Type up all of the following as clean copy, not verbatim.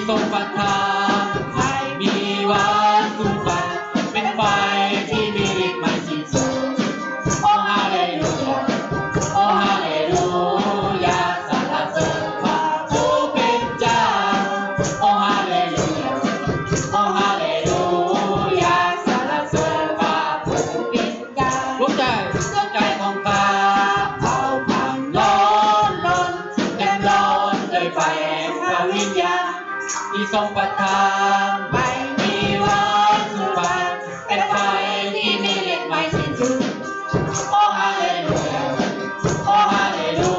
ทรงประทานให้มีวันสู่ฝันเป็นไฟที่มีฤทธิ์ไม่สิ้นสุดโอ้ฮาเลลูยาโอ้ฮาเลลูยาสรรเสริญพระผู้เป็นเจ้าโอ้ฮาเลลูยาโอ้ฮาเลลูยาสรรเสริญพระผู้เป็นเจ้าดวงใจของข้าเผาพังร้อนรนเต็มร้อนด้วยไฟพระวิญญาณที่ทรงประทานไม่มีวันสูญไปเป็นไฟที่มีฤทธิ์ไม่สิ้นสุดโอ้ฮาเลลูยาโอ้ฮาเลลู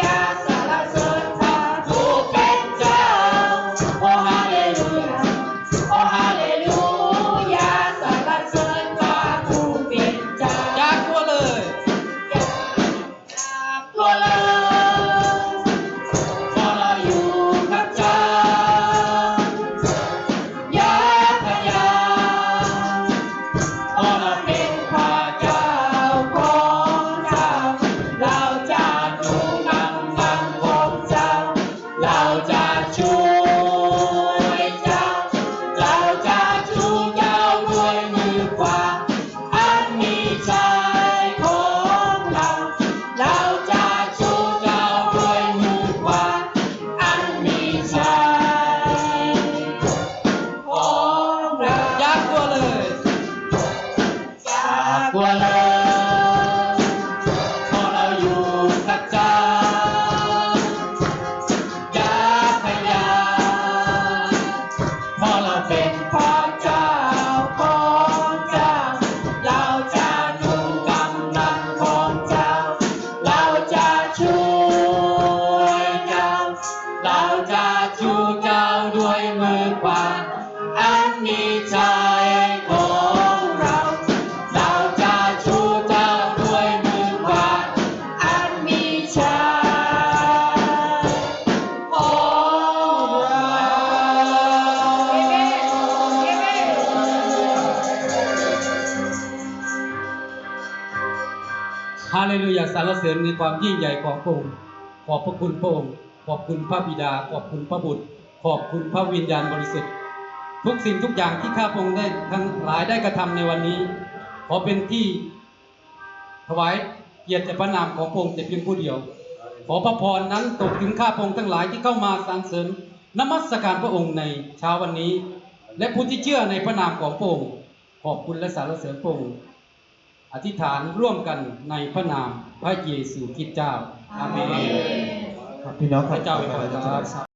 ยาสรรเสริญพระผู้เป็นเจ้าโอ้ฮาเลลูยาโอ้ฮาเลลูยาสรรเสริญพระผู้เป็นเจ้าอย่ากลัวเลยอย่ากลัวเลยเพราะเราอยู่กับเจ้าอย่าพยายามเพราะเราเป็นพระเจ้าของเจ้าเราจะดูกำลังของเจ้าเราจะช่วยเจ้าเราจะชูเจ้าด้วยมือขวาอันมีชัยของเราเราจะชูเจ้าด้วยมือขวาอันมีชัยของเราอย่ากลัวเลยอย่ากลัวเลยเพราะเราอยู่กับเจ้าอย่าพยายามเพราะเราเป็นพระเจ้าของเจ้าเราจะดูกำลังของเจ้าเราจะช่วยเจ้าเราจะชูเจ้าด้วยมือขวาอันมีชัยของเราเราจะชูเจ้าด้วยมือขวาอันมีชัยของเราฮาเลลูยาสรรเสริญในความยิ่งใหญ่ของพระองค์ขอบพระคุณพระองค์ขอบคุณพระบิดาขอบคุณพระบุตรขอบคุณพระวิญญาณบริสุทธิ์ทุกสิ่งทุกอย่างที่ข้าพระองค์ได้ทั้งหลายได้กระทำในวันนี้ขอเป็นที่ถวายเกียรติแด่พระนามของพระองค์แต่เพียงผู้เดียวขอพระพรนั้นตกถึงข้าพระองค์ทั้งหลายที่เข้ามาสรรเสริญนมัสการพระองค์ในเช้าวันนี้และผู้ที่เชื่อในพระนามของพระองค์ขอบคุณและสรรเสริญพระองค์อธิษฐานร่วมกันในพระนามพระเยซูคริสต์เจ้าอาเมน ครับพี่น้องค พ รับ ระเจ้าอวยพรครับ